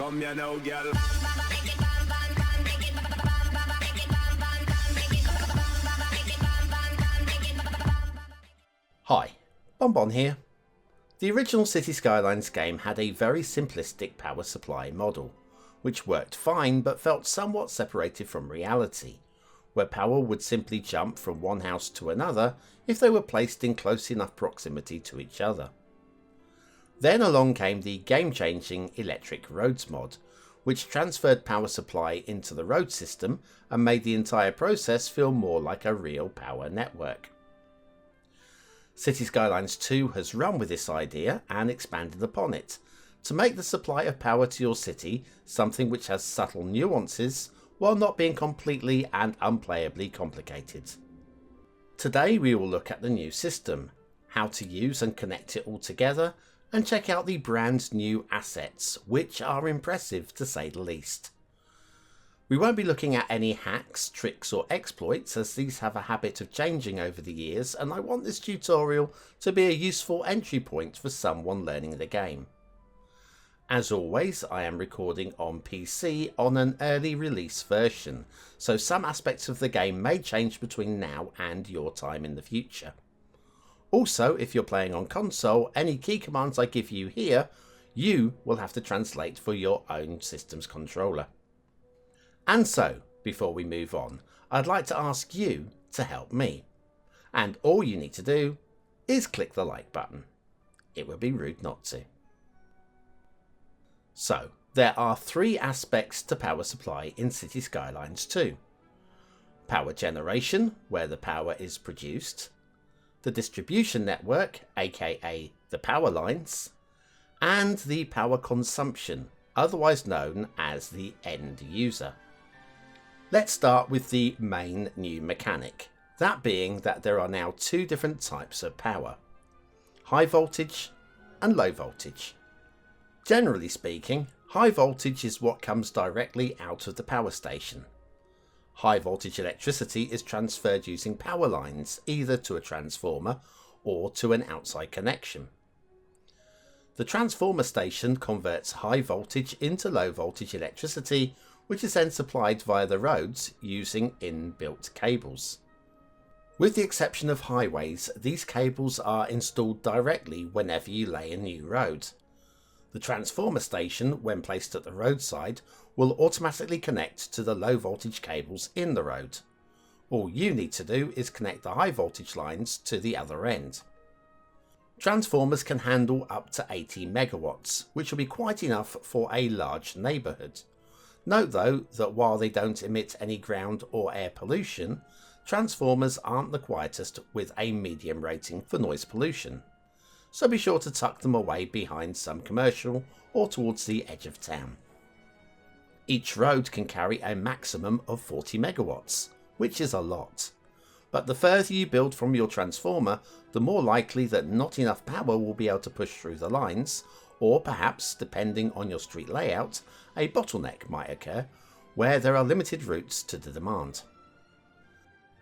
Come here now, girl. Hi, Bonbon here. The original Cities Skylines game had a very simplistic power supply model, which worked fine but felt somewhat separated from reality, where power would simply jump from one house to another if they were placed in close enough proximity to each other. Then along came the game-changing Electric Roads mod, which transferred power supply into the road system and made the entire process feel more like a real power network. Cities Skylines 2 has run with this idea and expanded upon it, to make the supply of power to your city something which has subtle nuances while not being completely and unplayably complicated. Today we will look at the new system, how to use and connect it all together, and check out the brand new assets, which are impressive to say the least. We won't be looking at any hacks, tricks or exploits, as these have a habit of changing over the years, and I want this tutorial to be a useful entry point for someone learning the game. As always, I am recording on PC on an early release version, so some aspects of the game may change between now and your time in the future. Also, if you're playing on console, any key commands I give you here, you will have to translate for your own system's controller. And so, before we move on, I'd like to ask you to help me. And all you need to do is click the like button. It would be rude not to. So, there are three aspects to power supply in Cities Skylines 2. Power generation, where the power is produced. The distribution network, aka the power lines. And the power consumption, otherwise known as the end user. Let's start with the main new mechanic, that being that there are now two different types of power, high voltage and low voltage. Generally speaking, high voltage is what comes directly out of the power station. High voltage electricity is transferred using power lines, either to a transformer or to an outside connection. The transformer station converts high voltage into low voltage electricity, which is then supplied via the roads using inbuilt cables. With the exception of highways, these cables are installed directly whenever you lay a new road. The transformer station, when placed at the roadside, will automatically connect to the low voltage cables in the road. All you need to do is connect the high voltage lines to the other end. Transformers can handle up to 80 megawatts, which will be quite enough for a large neighbourhood. Note though that while they don't emit any ground or air pollution, transformers aren't the quietest with a medium rating for noise pollution. So be sure to tuck them away behind some commercial or towards the edge of town. Each road can carry a maximum of 40 megawatts, which is a lot. But the further you build from your transformer, the more likely that not enough power will be able to push through the lines, or perhaps, depending on your street layout, a bottleneck might occur where there are limited routes to the demand.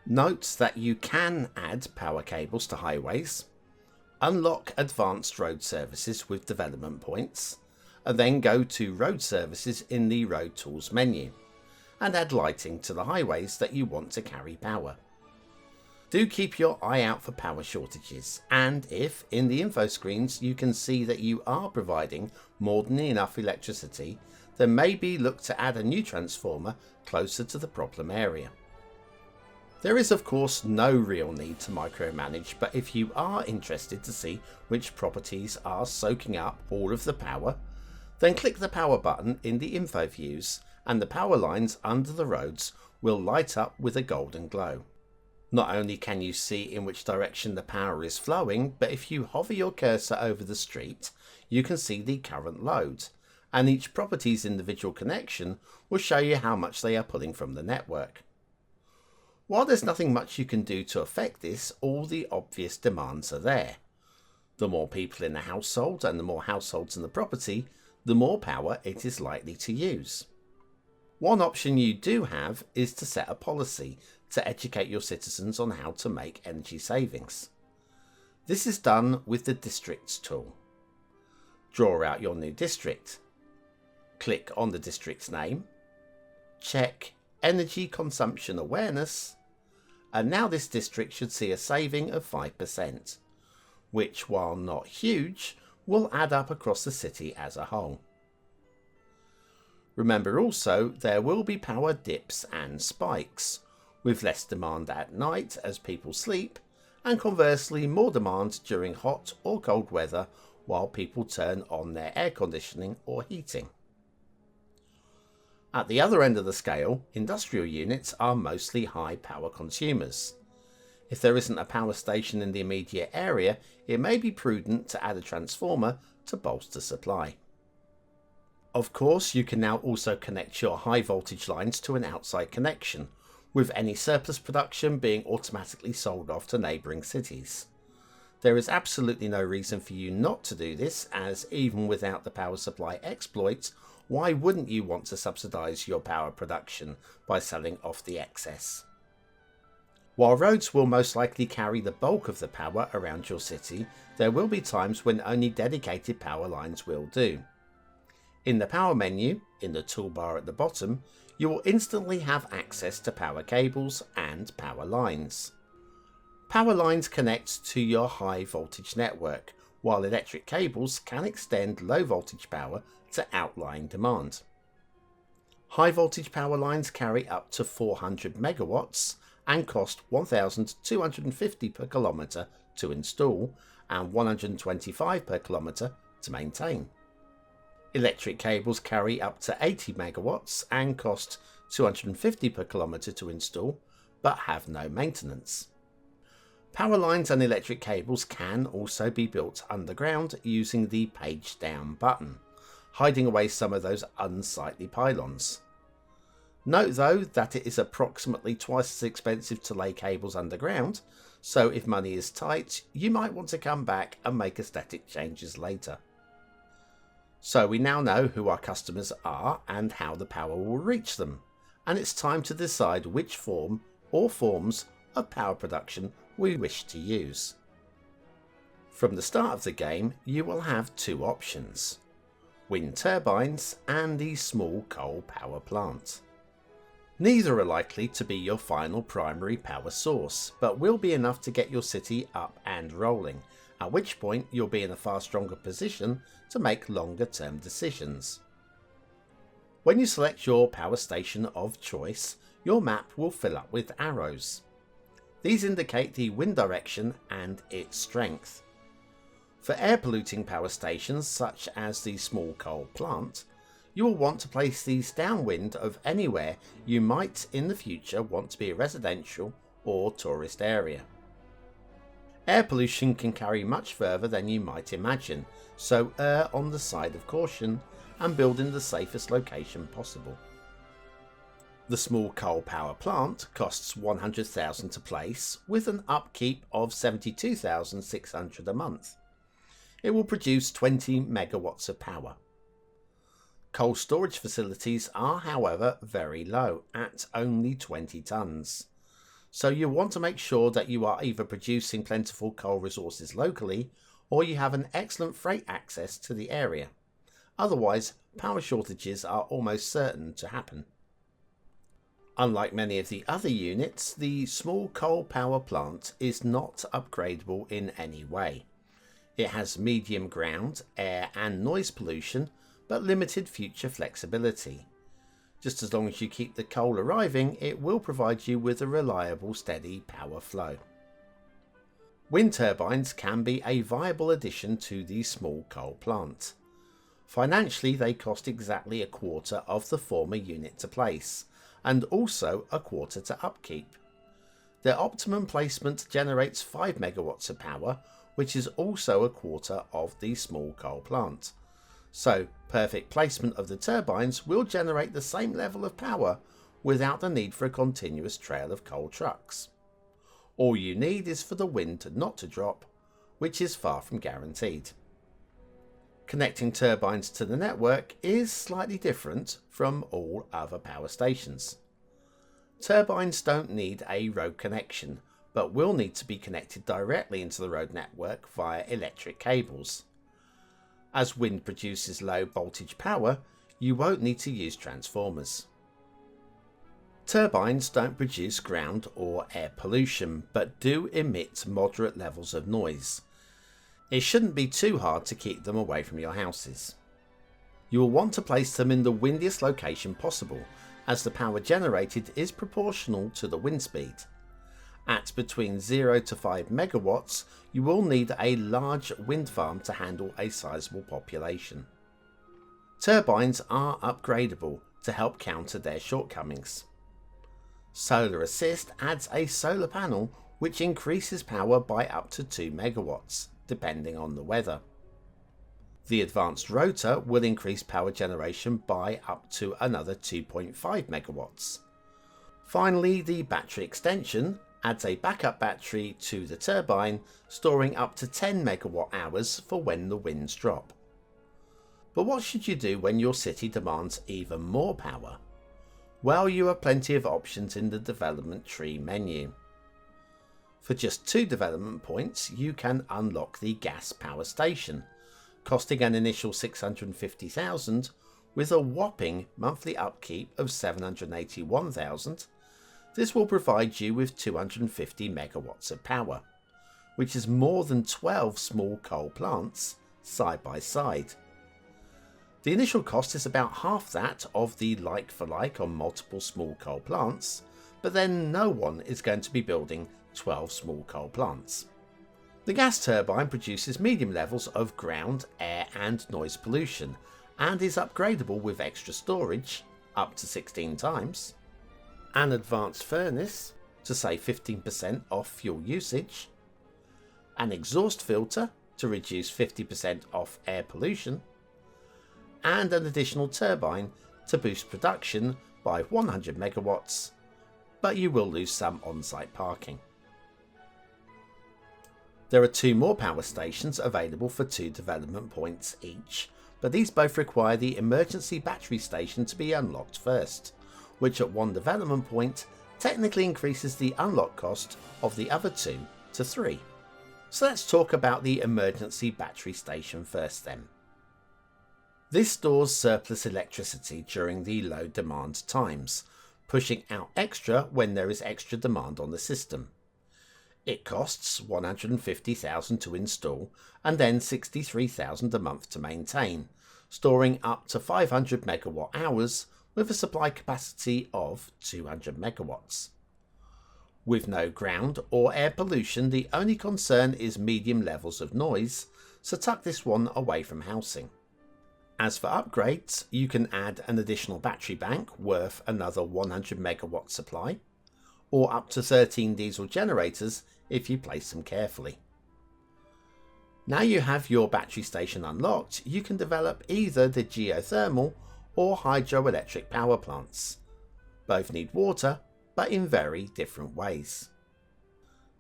Note that you can add power cables to highways, unlock advanced road services with development points, and then go to road services in the road tools menu, and add lighting to the highways that you want to carry power. Do keep your eye out for power shortages, and if in the info screens you can see that you are providing more than enough electricity, then maybe look to add a new transformer closer to the problem area. There is of course no real need to micromanage, but if you are interested to see which properties are soaking up all of the power, then click the power button in the info views and the power lines under the roads will light up with a golden glow. Not only can you see in which direction the power is flowing, but if you hover your cursor over the street, you can see the current load, and each property's individual connection will show you how much they are pulling from the network. While there's nothing much you can do to affect this, all the obvious demands are there. The more people in the household and the more households in the property, the more power it is likely to use. One option you do have is to set a policy to educate your citizens on how to make energy savings. This is done with the Districts tool. Draw out your new district. Click on the district's name, check Energy Consumption Awareness, and now this district should see a saving of 5%, which, while not huge, will add up across the city as a whole. Remember also, there will be power dips and spikes, with less demand at night as people sleep, and conversely more demand during hot or cold weather while people turn on their air conditioning or heating. At the other end of the scale, industrial units are mostly high power consumers. If there isn't a power station in the immediate area, it may be prudent to add a transformer to bolster supply. Of course, you can now also connect your high voltage lines to an outside connection, with any surplus production being automatically sold off to neighbouring cities. There is absolutely no reason for you not to do this, as even without the power supply exploit, why wouldn't you want to subsidise your power production by selling off the excess? While roads will most likely carry the bulk of the power around your city, there will be times when only dedicated power lines will do. In the power menu, in the toolbar at the bottom, you will instantly have access to power cables and power lines. Power lines connect to your high voltage network, while electric cables can extend low voltage power to outlying demand. High voltage power lines carry up to 400 megawatts and cost $1,250 per kilometre to install and $125 per kilometre to maintain. Electric cables carry up to 80 megawatts and cost $250 per kilometre to install, but have no maintenance. Power lines and electric cables can also be built underground using the page down button, hiding away some of those unsightly pylons. Note though that it is approximately twice as expensive to lay cables underground, so if money is tight, you might want to come back and make aesthetic changes later. So we now know who our customers are and how the power will reach them, and it's time to decide which form or forms of power production we wish to use. From the start of the game, you will have two options: wind turbines and the small coal power plant. Neither are likely to be your final primary power source, but will be enough to get your city up and rolling, at which point you'll be in a far stronger position to make longer term decisions. When you select your power station of choice, your map will fill up with arrows. These indicate the wind direction and its strength. For air polluting power stations such as the small coal plant, you will want to place these downwind of anywhere you might in the future want to be a residential or tourist area. Air pollution can carry much further than you might imagine, so err on the side of caution and build in the safest location possible. The small coal power plant costs $100,000 to place, with an upkeep of $72,600 a month. It will produce 20 megawatts of power. Coal storage facilities are, however, very low, at only 20 tonnes. So you want to make sure that you are either producing plentiful coal resources locally, or you have an excellent freight access to the area. Otherwise, power shortages are almost certain to happen. Unlike many of the other units, the small coal power plant is not upgradable in any way. It has medium ground, air and noise pollution, but limited future flexibility. Just as long as you keep the coal arriving, it will provide you with a reliable, steady power flow. Wind turbines can be a viable addition to the small coal plant. Financially, they cost exactly a quarter of the former unit to place, and also a quarter to upkeep. Their optimum placement generates 5 megawatts of power, which is also a quarter of the small coal plant. So, perfect placement of the turbines will generate the same level of power without the need for a continuous trail of coal trucks. All you need is for the wind not to drop, which is far from guaranteed. Connecting turbines to the network is slightly different from all other power stations. Turbines don't need a road connection, but will need to be connected directly into the road network via electric cables. As wind produces low voltage power, you won't need to use transformers. Turbines don't produce ground or air pollution, but do emit moderate levels of noise. It shouldn't be too hard to keep them away from your houses. You will want to place them in the windiest location possible, as the power generated is proportional to the wind speed. At between 0 to 5 megawatts, you will need a large wind farm to handle a sizable population. Turbines are upgradable to help counter their shortcomings. Solar Assist adds a solar panel which increases power by up to 2 megawatts, depending on the weather. The Advanced Rotor will increase power generation by up to another 2.5 megawatts. Finally, the Battery Extension adds a backup battery to the turbine, storing up to 10 megawatt hours for when the winds drop. But what should you do when your city demands even more power? Well, you have plenty of options in the development tree menu. For just 2 development points, you can unlock the gas power station, costing an initial $650,000 with a whopping monthly upkeep of $781,000. This will provide you with 250 megawatts of power, which is more than 12 small coal plants side by side. The initial cost is about half that of the like for like on multiple small coal plants, but then no one is going to be building 12 small coal plants. The gas turbine produces medium levels of ground, air and noise pollution, and is upgradable with extra storage, up to 16 times, an advanced furnace to save 15% off fuel usage, an exhaust filter to reduce 50% off air pollution, and an additional turbine to boost production by 100 megawatts, but you will lose some on-site parking. There are 2 more power stations available for 2 development points each, but these both require the emergency battery station to be unlocked first, which at 1 development point technically increases the unlock cost of the other 2 to 3. So let's talk about the emergency battery station first then. This stores surplus electricity during the low demand times, pushing out extra when there is extra demand on the system. It costs $150,000 to install and then $63,000 a month to maintain, storing up to 500 megawatt hours with a supply capacity of 200 megawatts. With no ground or air pollution, the only concern is medium levels of noise, so tuck this one away from housing. As for upgrades, you can add an additional battery bank worth another 100 megawatt supply, or up to 13 diesel generators if you place them carefully. Now you have your battery station unlocked, you can develop either the geothermal or hydroelectric power plants. Both need water, but in very different ways.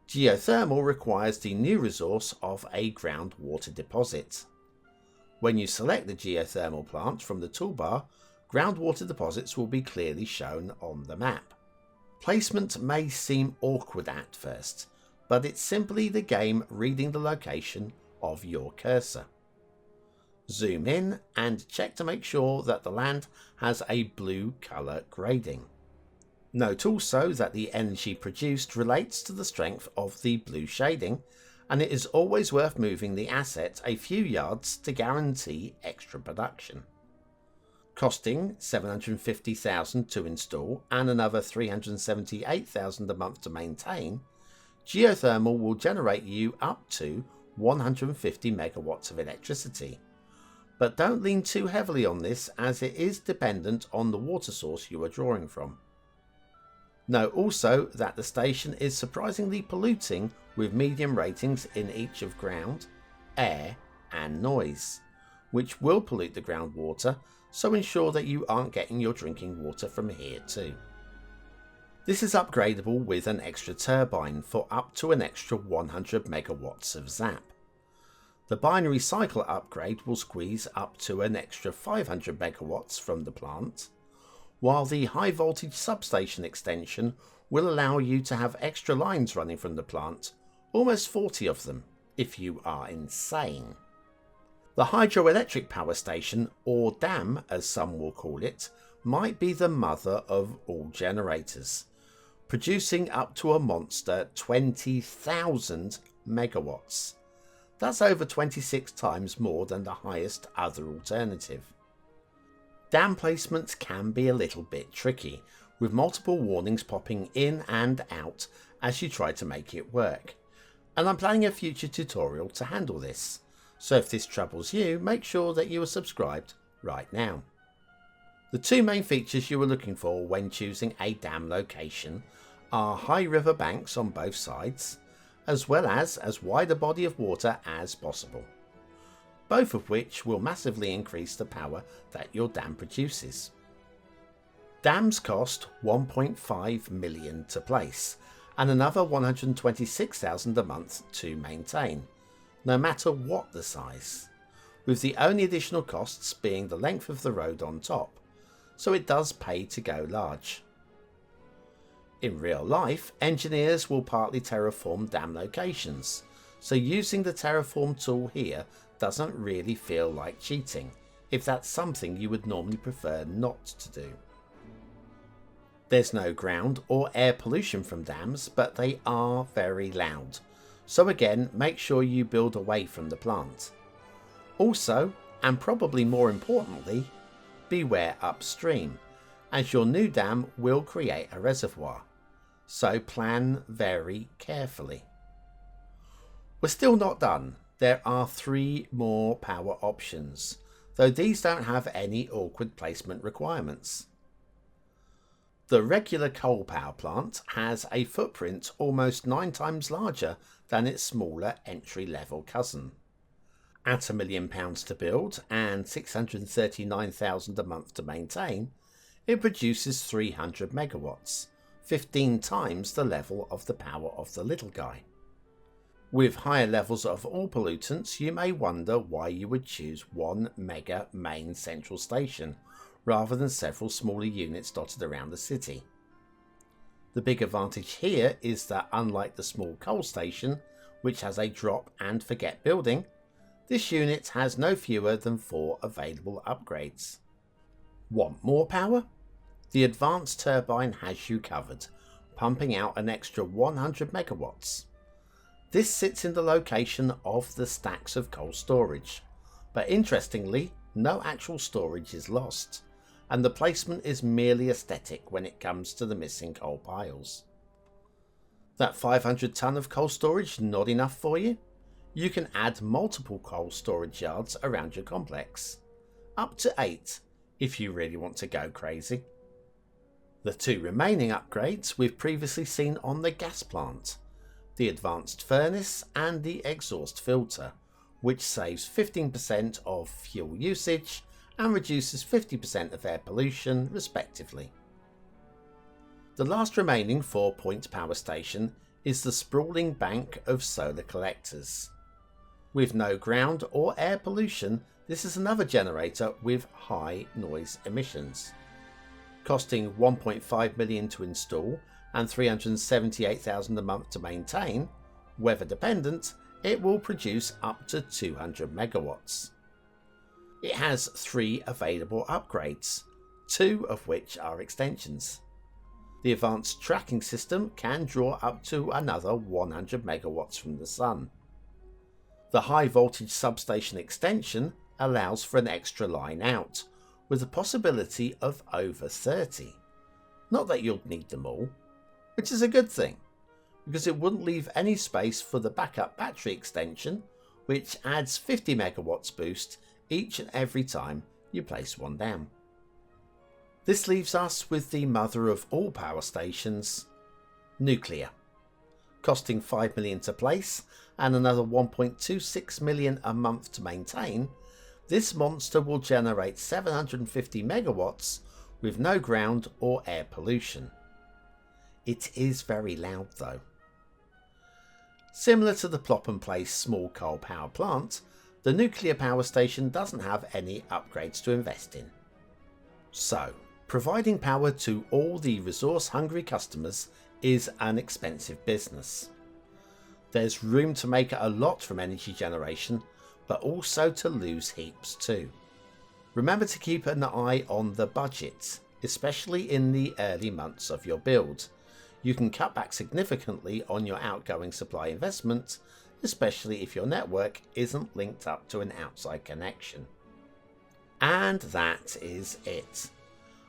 Geothermal requires the new resource of a groundwater deposit. When you select the geothermal plant from the toolbar, groundwater deposits will be clearly shown on the map. Placement may seem awkward at first, but it's simply the game reading the location of your cursor. Zoom in and check to make sure that the land has a blue colour grading. Note also that the energy produced relates to the strength of the blue shading, and it is always worth moving the asset a few yards to guarantee extra production. Costing $750,000 to install and another $378,000 a month to maintain, geothermal will generate you up to 150 megawatts of electricity. But don't lean too heavily on this, as it is dependent on the water source you are drawing from. Note also that the station is surprisingly polluting, with medium ratings in each of ground, air and noise, which will pollute the groundwater, so ensure that you aren't getting your drinking water from here too. This is upgradable with an extra turbine for up to an extra 100 megawatts of zap. The binary cycle upgrade will squeeze up to an extra 500 megawatts from the plant, while the high voltage substation extension will allow you to have extra lines running from the plant, almost 40 of them, if you are insane. The hydroelectric power station, or dam as some will call it, might be the mother of all generators, producing up to a monster 20,000 megawatts. That's over 26 times more than the highest other alternative. Dam placements can be a little bit tricky, with multiple warnings popping in and out as you try to make it work, and I'm planning a future tutorial to handle this, so if this troubles you, make sure that you are subscribed right now. The two main features you are looking for when choosing a dam location are high river banks on both sides, as well as wide a body of water as possible, both of which will massively increase the power that your dam produces. Dams cost 1.5 million to place and another 126,000 a month to maintain, no matter what the size, with the only additional costs being the length of the road on top, so it does pay to go large. In real life, engineers will partly terraform dam locations, so using the terraform tool here doesn't really feel like cheating, if that's something you would normally prefer not to do. There's no ground or air pollution from dams, but they are very loud, so again, make sure you build away from the plant. Also, and probably more importantly, beware upstream, as your new dam will create a reservoir, so plan very carefully. We're still not done. There are 3 more power options, though these don't have any awkward placement requirements. The regular coal power plant has a footprint almost 9 times larger than its smaller entry-level cousin. At £1 million to build and 639,000 a month to maintain, it produces 300 megawatts, 15 times the level of the power of the little guy. With higher levels of all pollutants, you may wonder why you would choose one mega main central station rather than several smaller units dotted around the city. The big advantage here is that unlike the small coal station, which has a drop and forget building, this unit has no fewer than 4 available upgrades. Want more power? The advanced turbine has you covered, pumping out an extra 100 megawatts. This sits in the location of the stacks of coal storage, but interestingly, no actual storage is lost, and the placement is merely aesthetic when it comes to the missing coal piles. That 500 ton of coal storage not enough for you? You can add multiple coal storage yards around your complex, up to 8 if you really want to go crazy. The 2 remaining upgrades we've previously seen on the gas plant, the advanced furnace and the exhaust filter, which saves 15% of fuel usage and reduces 50% of air pollution respectively. The last remaining 4-point power station is the sprawling bank of solar collectors. With no ground or air pollution, this is another generator with high noise emissions. Costing 1.5 million to install and 378,000 a month to maintain, weather dependent, it will produce up to 200 megawatts. It has 3 available upgrades, 2 of which are extensions. The advanced tracking system can draw up to another 100 megawatts from the sun. The high voltage substation extension allows for an extra line out, with a possibility of over 30. Not that you'll need them all, which is a good thing, because it wouldn't leave any space for the backup battery extension, which adds 50 megawatts boost each and every time you place one down. This leaves us with the mother of all power stations, nuclear. Costing 5 million to place and another 1.26 million a month to maintain, this monster will generate 750 megawatts with no ground or air pollution. It is very loud though. Similar to the plop and place small coal power plant, the nuclear power station doesn't have any upgrades to invest in. So, providing power to all the resource-hungry customers is an expensive business. There's room to make a lot from energy generation, but also to lose heaps too. Remember to keep an eye on the budget, especially in the early months of your build. You can cut back significantly on your outgoing supply investment, especially if your network isn't linked up to an outside connection. And that is it.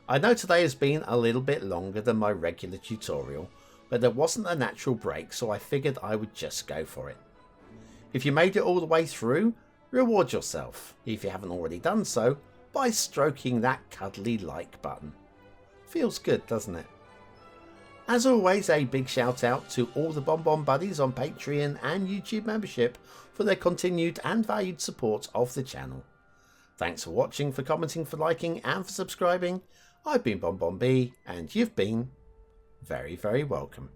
I know today has been a little bit longer than my regular tutorial, but there wasn't a natural break, so I figured I would just go for it. If you made it all the way through, reward yourself, if you haven't already done so, by stroking that cuddly like button. Feels good, doesn't it? As always, a big shout out to all the Bonbon Buddies on Patreon and YouTube membership for their continued and valued support of the channel. Thanks for watching, for commenting, for liking and for subscribing. I've been Bonbon B, and you've been very, very welcome.